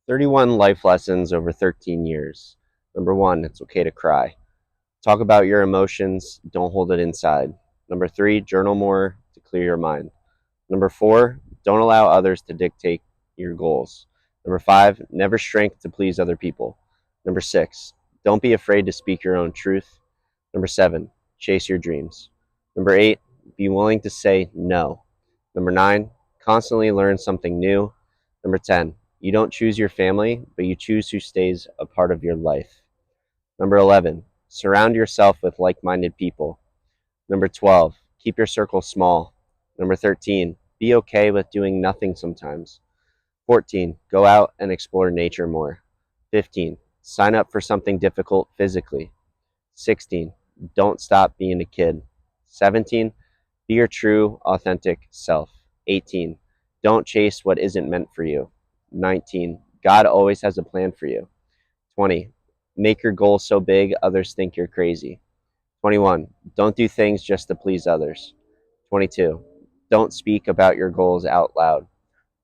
31 life lessons over 13 years. Number one, it's okay to cry. Talk about your emotions, don't hold it inside. Number three, journal more to clear your mind. Number four, don't allow others to dictate your goals. Number five, never shrink to please other people. Number six, don't be afraid to speak your own truth. Number seven, chase your dreams. Number eight, be willing to say no. Number nine, constantly learn something new. Number 10, you don't choose your family, but you choose who stays a part of your life. Number 11, surround yourself with like minded people. Number 12, keep your circle small. Number 13, be okay with doing nothing sometimes. 14, go out and explore nature more. 15, sign up for something difficult physically. 16, don't stop being a kid. 17, be your true, authentic self. 18, don't chase what isn't meant for you. 19, God always has a plan for you. 20, make your goals so big others think you're crazy. 21, don't do things just to please others. 22, don't speak about your goals out loud.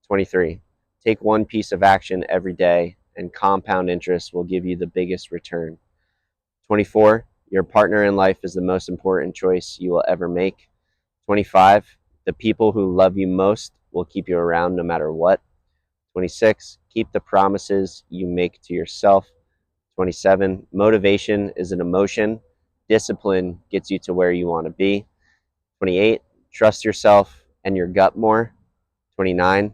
23, take one piece of action every day, and compound interest will give you the biggest return. 24, your partner in life is the most important choice you will ever make. 25, the people who love you most will keep you around no matter what. 26, keep the promises you make to yourself. 27, motivation is an emotion. Discipline gets you to where you want to be. 28, trust yourself and your gut more. 29,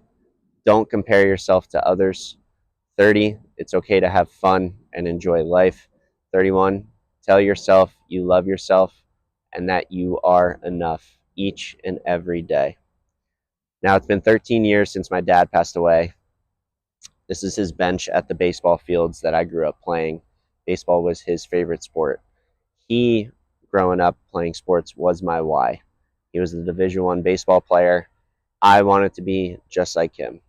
don't compare yourself to others. 30, it's okay to have fun and enjoy life. 31, tell yourself you love yourself and that you are enough each and every day. Now, it's been 13 years since my dad passed away. This is his bench at the baseball fields that I grew up playing. Baseball was his favorite sport. He, growing up playing sports, was my why. He was the Division I baseball player. I wanted to be just like him.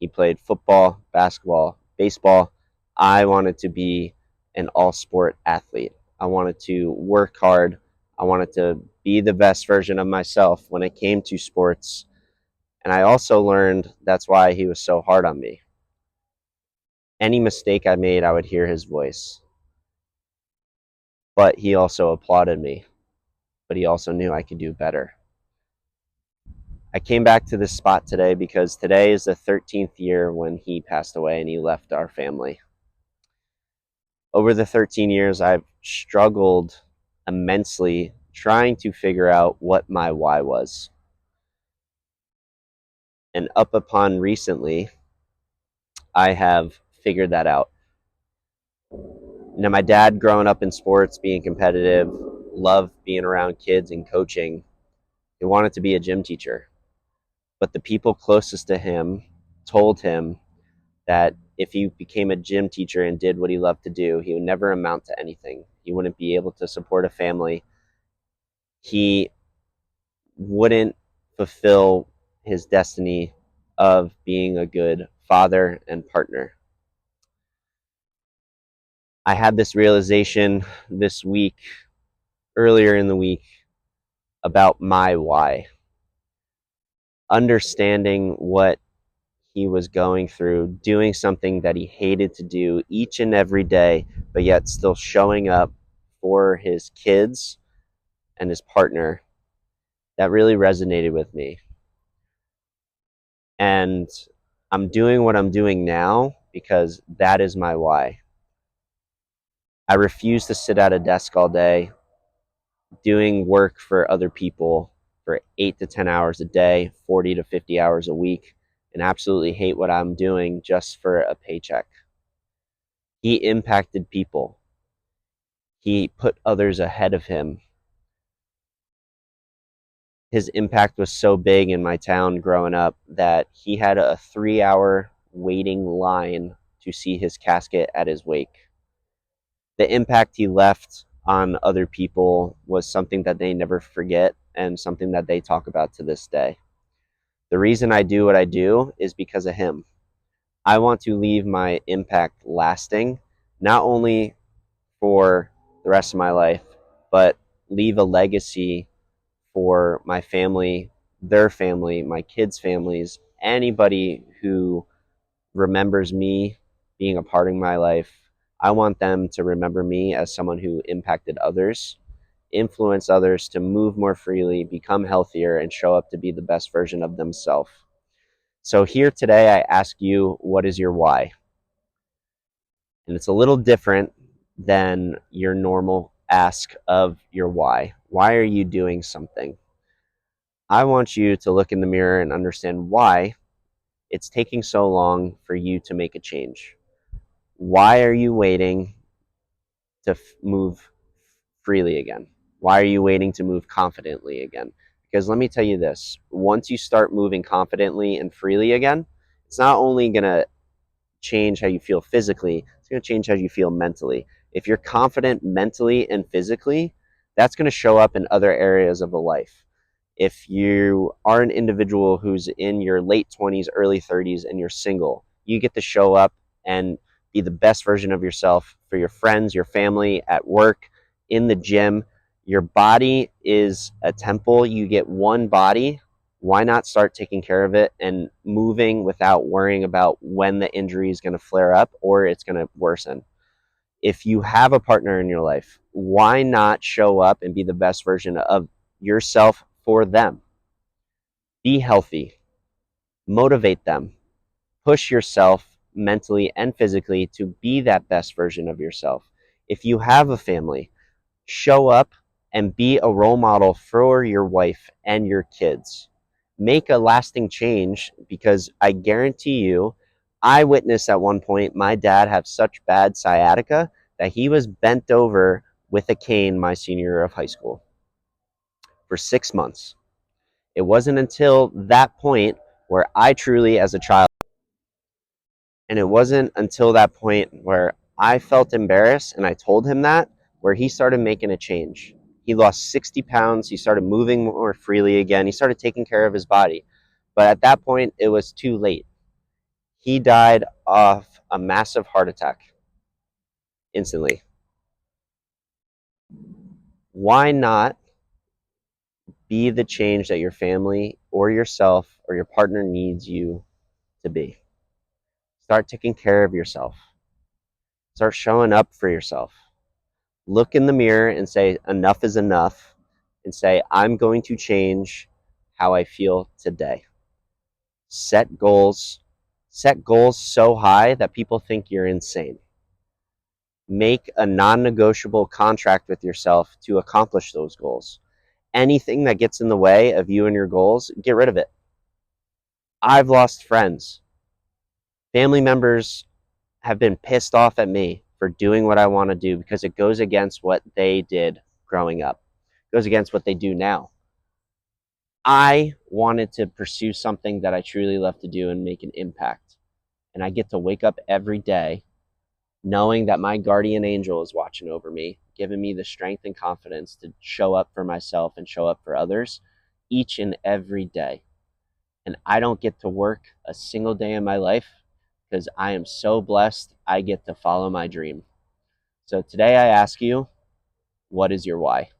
He played football, basketball, baseball. I wanted to be an all sport athlete. I wanted to work hard. I wanted to be the best version of myself when it came to sports. And I also learned that's why he was so hard on me. Any mistake I made, I would hear his voice. But he also applauded me. But he also knew I could do better. I came back to this spot today because today is the 13th year when he passed away and he left our family. Over the 13 years, I've struggled immensely trying to figure out what my why was. And up upon recently, I have figured that out. Now, my dad, growing up in sports, being competitive, loved being around kids and coaching. He wanted to be a gym teacher. But the people closest to him told him that if he became a gym teacher and did what he loved to do, he would never amount to anything. He wouldn't be able to support a family. He wouldn't fulfill his destiny of being a good father and partner. I had this realization this week, earlier in the week, about my why. Understanding what he was going through, doing something that he hated to do each and every day, but yet still showing up for his kids and his partner, that really resonated with me. And I'm doing what I'm doing now because that is my why. I refuse to sit at a desk all day doing work for other people for 8 to 10 hours a day, 40 to 50 hours a week, and absolutely hate what I'm doing just for a paycheck. He impacted people. He put others ahead of him. His impact was so big in my town growing up that he had a 3-hour waiting line to see his casket at his wake. The impact he left on other people was something that they never forget and something that they talk about to this day. The reason I do what I do is because of him. I want to leave my impact lasting, not only for the rest of my life, but leave a legacy for my family, their family, my kids' families, anybody who remembers me being a part of my life. I want them to remember me as someone who impacted others, influence others to move more freely, become healthier, and show up to be the best version of themselves. So here today, I ask you, what is your why? And it's a little different than your normal ask of your why. Why are you doing something? I want you to look in the mirror and understand why it's taking so long for you to make a change. Why are you waiting to move freely again? Why are you waiting to move confidently again? Because let me tell you this, once you start moving confidently and freely again, it's not only going to change how you feel physically, it's going to change how you feel mentally. If you're confident mentally and physically, that's going to show up in other areas of the life. If you are an individual who's in your late 20s, early 30s, and you're single, you get to show up and be the best version of yourself for your friends, your family, at work, in the gym. Your body is a temple. You get one body. Why not start taking care of it and moving without worrying about when the injury is going to flare up or it's going to worsen? If you have a partner in your life, why not show up and be the best version of yourself for them? Be healthy, motivate them, push yourself mentally and physically to be that best version of yourself. If you have a family, show up and be a role model for your wife and your kids. Make a lasting change, because I guarantee you, I witnessed at one point my dad have such bad sciatica that he was bent over with a cane my senior year of high school for 6 months. It wasn't until that point where I truly, as a child, and it wasn't until that point where I felt embarrassed and I told him that, where he started making a change. He lost 60 pounds. He started moving more freely again. He started taking care of his body. But at that point, it was too late. He died of a massive heart attack instantly. Why not be the change that your family or yourself or your partner needs you to be? Start taking care of yourself. Start showing up for yourself. Look in the mirror and say, enough is enough, and say, I'm going to change how I feel today. Set goals. Set goals so high that people think you're insane. Make a non-negotiable contract with yourself to accomplish those goals. Anything that gets in the way of you and your goals, get rid of it. I've lost friends. Family members have been pissed off at me for doing what I want to do because it goes against what they did growing up. It goes against what they do now. I wanted to pursue something that I truly love to do and make an impact. And I get to wake up every day knowing that my guardian angel is watching over me, giving me the strength and confidence to show up for myself and show up for others each and every day. And I don't get to work a single day in my life because I am so blessed I get to follow my dream. So today I ask you, what is your why?